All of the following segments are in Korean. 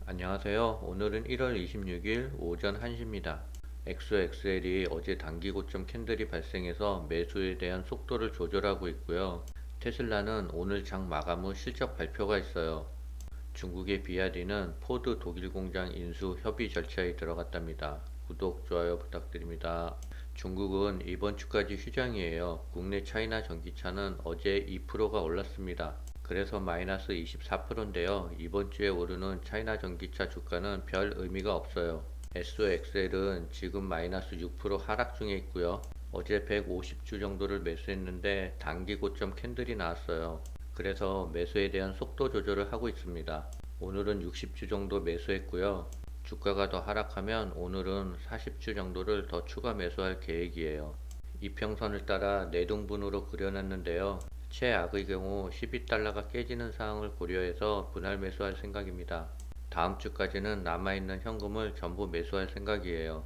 안녕하세요. 오늘은 1월 26일 오전 1시입니다. XOXL이 어제 단기 고점 캔들이 발생해서 매수에 대한 속도를 조절하고 있고요. 테슬라는 오늘 장 마감 후 실적 발표가 있어요. 중국의 비아디는 포드 독일 공장 인수 협의 절차에 들어갔답니다. 구독, 좋아요 부탁드립니다. 중국은 이번 주까지 휴장이에요. 국내 차이나 전기차는 어제 2%가 올랐습니다. 그래서 마이너스 24%인데요. 이번 주에 오르는 차이나 전기차 주가는 별 의미가 없어요. SOXL은 지금 마이너스 6% 하락 중에 있고요. 어제 150주 정도를 매수했는데 단기 고점 캔들이 나왔어요. 그래서 매수에 대한 속도 조절을 하고 있습니다. 오늘은 60주 정도 매수했고요. 주가가 더 하락하면 오늘은 40주 정도를 더 추가 매수할 계획이에요. 이평선을 따라 내동분으로 그려놨는데요. 최악의 경우 12달러가 깨지는 상황을 고려해서 분할 매수할 생각입니다. 다음 주까지는 남아있는 현금을 전부 매수할 생각이에요.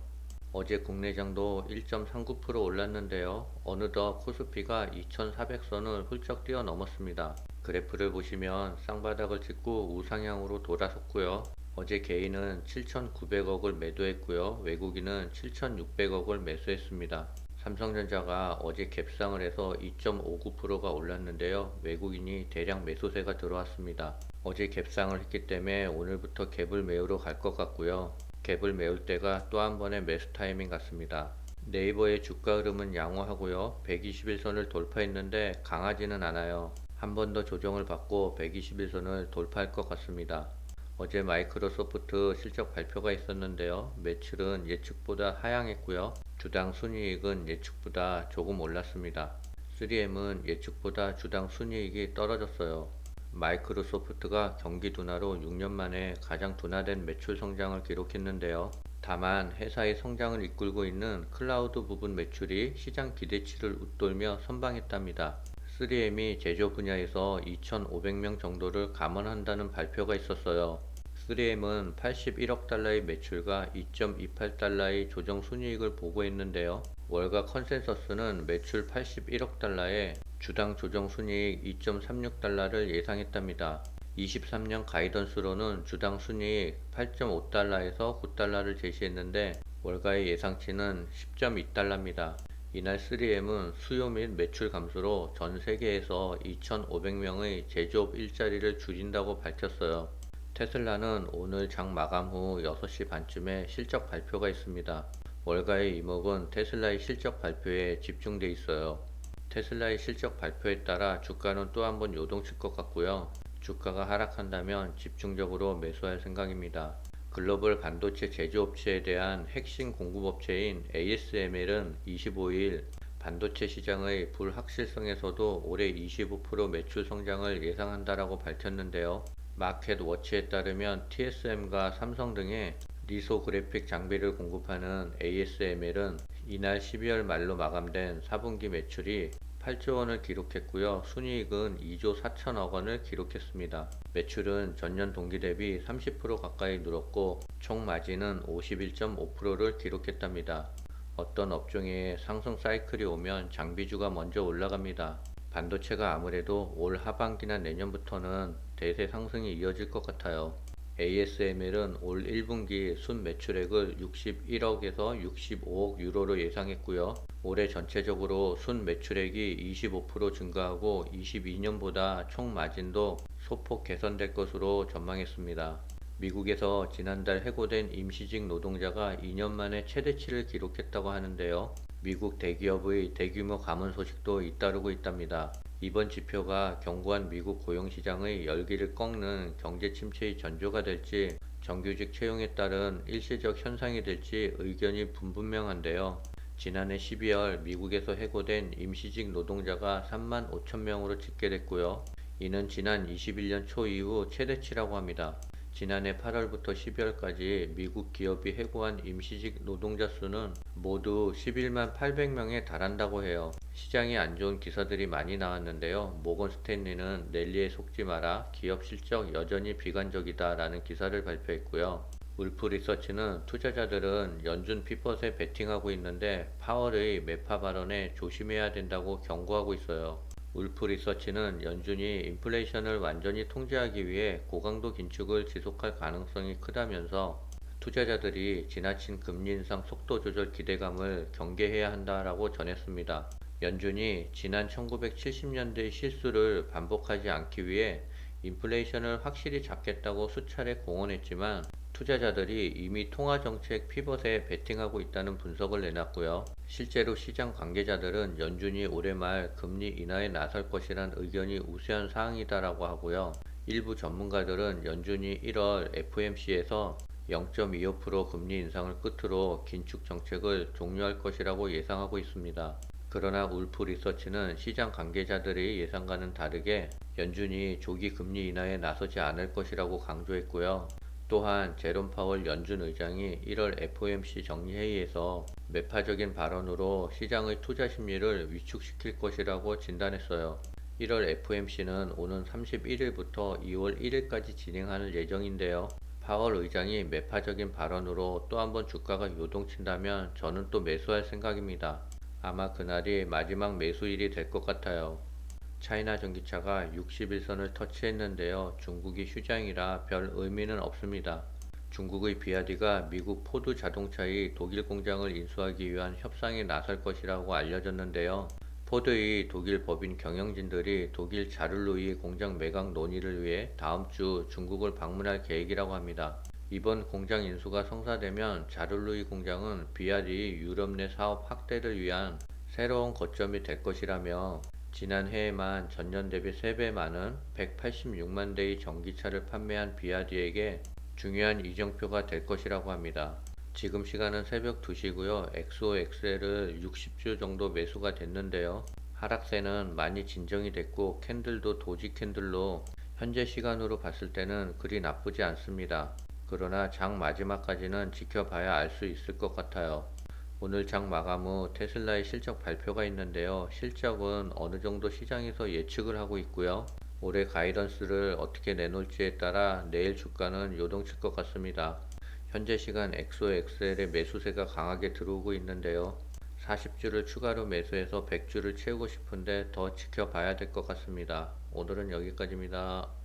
어제 국내장도 1.39% 올랐는데요. 어느덧 코스피가 2400선을 훌쩍 뛰어넘었습니다. 그래프를 보시면 쌍바닥을 찍고 우상향으로 돌아섰고요. 어제 개인은 7,900억을 매도했고요. 외국인은 7,600억을 매수했습니다. 삼성전자가 어제 갭상을 해서 2.59%가 올랐는데요. 외국인이 대량 매수세가 들어왔습니다. 어제 갭상을 했기 때문에 오늘부터 갭을 메우러 갈 것 같고요. 갭을 메울 때가 또 한 번의 매수 타이밍 같습니다. 네이버의 주가 흐름은 양호하고요. 121선을 돌파했는데 강하지는 않아요. 한 번 더 조정을 받고 121선을 돌파할 것 같습니다. 어제 마이크로소프트 실적 발표가 있었는데요. 매출은 예측보다 하향했고요. 주당 순이익은 예측보다 조금 올랐습니다. 3M은 예측보다 주당 순이익이 떨어졌어요. 마이크로소프트가 경기 둔화로 6년 만에 가장 둔화된 매출 성장을 기록했는데요. 다만 회사의 성장을 이끌고 있는 클라우드 부분 매출이 시장 기대치를 웃돌며 선방했답니다. 3M이 제조 분야에서 2,500명 정도를 감원한다는 발표가 있었어요. 3M은 81억 달러의 매출과 2.28달러의 조정 순이익을 보고했는데요. 월가 컨센서스는 매출 81억 달러에 주당 조정 순이익 2.36달러를 예상했답니다. 23년 가이던스로는 주당 순이익 8.5달러에서 9달러를 제시했는데 월가의 예상치는 10.2달러입니다. 이날 3M은 수요 및 매출 감소로 전 세계에서 2,500명의 제조업 일자리를 줄인다고 밝혔어요. 테슬라는 오늘 장 마감 후 6시 반쯤에 실적 발표가 있습니다. 월가의 이목은 테슬라의 실적 발표에 집중돼 있어요. 테슬라의 실적 발표에 따라 주가는 또 한 번 요동칠 것 같고요. 주가가 하락한다면 집중적으로 매수할 생각입니다. 글로벌 반도체 제조업체에 대한 핵심 공급업체인 ASML은 25일 반도체 시장의 불확실성에서도 올해 25% 매출 성장을 예상한다라고 밝혔는데요. 마켓워치에 따르면 TSM과 삼성 등의 리소그래픽 장비를 공급하는 ASML은 이날 12월 말로 마감된 4분기 매출이 8조 원을 기록했고요. 순이익은 2조 4천억 원을 기록했습니다. 매출은 전년 동기 대비 30% 가까이 늘었고 총 마진은 51.5%를 기록했답니다. 어떤 업종에 상승 사이클이 오면 장비주가 먼저 올라갑니다. 반도체가 아무래도 올 하반기나 내년부터는 대세 상승이 이어질 것 같아요. ASML은 올 1분기 순 매출액을 61억에서 65억 유로로 예상했고요. 올해 전체적으로 순 매출액이 25% 증가하고 22년보다 총 마진도 소폭 개선될 것으로 전망했습니다. 미국에서 지난달 해고된 임시직 노동자가 2년 만에 최대치를 기록했다고 하는데요. 미국 대기업의 대규모 감원 소식도 잇따르고 있답니다. 이번 지표가 견고한 미국 고용시장의 열기를 꺾는 경제 침체의 전조가 될지 정규직 채용에 따른 일시적 현상이 될지 의견이 분분명한데요. 지난해 12월 미국에서 해고된 임시직 노동자가 3만 5천 명으로 집계됐고요. 이는 지난 21년 초 이후 최대치라고 합니다. 지난해 8월부터 12월까지 미국 기업이 해고한 임시직 노동자 수는 모두 11만 800명에 달한다고 해요. 시장이 안 좋은 기사들이 많이 나왔는데요. 모건 스탠리는 랠리에 속지 마라. 기업 실적 여전히 비관적이다 라는 기사를 발표했고요. 울프 리서치는 투자자들은 연준 피벗에 베팅하고 있는데 파월의 매파 발언에 조심해야 된다고 경고하고 있어요. 울프 리서치는 연준이 인플레이션을 완전히 통제하기 위해 고강도 긴축을 지속할 가능성이 크다면서 투자자들이 지나친 금리 인상 속도 조절 기대감을 경계해야 한다라고 전했습니다. 연준이 지난 1970년대의 실수를 반복하지 않기 위해 인플레이션을 확실히 잡겠다고 수차례 공언했지만 투자자들이 이미 통화정책 피벗에 베팅하고 있다는 분석을 내놨고요. 실제로 시장 관계자들은 연준이 올해 말 금리 인하에 나설 것이란 의견이 우세한 사항이다라고 하고요. 일부 전문가들은 연준이 1월 FOMC에서 0.25% 금리 인상을 끝으로 긴축 정책을 종료할 것이라고 예상하고 있습니다. 그러나 울프 리서치는 시장 관계자들의 예상과는 다르게 연준이 조기 금리 인하에 나서지 않을 것이라고 강조했고요. 또한 제롬 파월 연준 의장이 1월 FOMC 정리회의에서 매파적인 발언으로 시장의 투자 심리를 위축시킬 것이라고 진단했어요. 1월 FOMC는 오는 31일부터 2월 1일까지 진행할 예정인데요. 파월 의장이 매파적인 발언으로 또 한 번 주가가 요동친다면 저는 또 매수할 생각입니다. 아마 그날이 마지막 매수일이 될 것 같아요. 차이나 전기차가 61선을 터치했는데요. 중국이 휴장이라 별 의미는 없습니다. 중국의 비아디가 미국 포드 자동차의 독일 공장을 인수하기 위한 협상에 나설 것이라고 알려졌는데요. 포드의 독일 법인 경영진들이 독일 자르루이 공장 매각 논의를 위해 다음 주 중국을 방문할 계획이라고 합니다. 이번 공장 인수가 성사되면 자르루이 공장은 비아디 유럽 내 사업 확대를 위한 새로운 거점이 될 것이라며 지난 해에만 전년 대비 3배 많은 186만 대의 전기차를 판매한 비아디에게 중요한 이정표가 될 것이라고 합니다. 지금 시간은 새벽 2시고요. XOXL을 60주 정도 매수가 됐는데요. 하락세는 많이 진정이 됐고 캔들도 도지 캔들로 현재 시간으로 봤을 때는 그리 나쁘지 않습니다. 그러나 장 마지막까지는 지켜봐야 알 수 있을 것 같아요. 오늘 장 마감 후 테슬라의 실적 발표가 있는데요. 실적은 어느 정도 시장에서 예측을 하고 있고요. 올해 가이던스를 어떻게 내놓을지에 따라 내일 주가는 요동칠 것 같습니다. 현재 시간 XOXL의 매수세가 강하게 들어오고 있는데요. 40주를 추가로 매수해서 100주를 채우고 싶은데 더 지켜봐야 될 것 같습니다. 오늘은 여기까지입니다.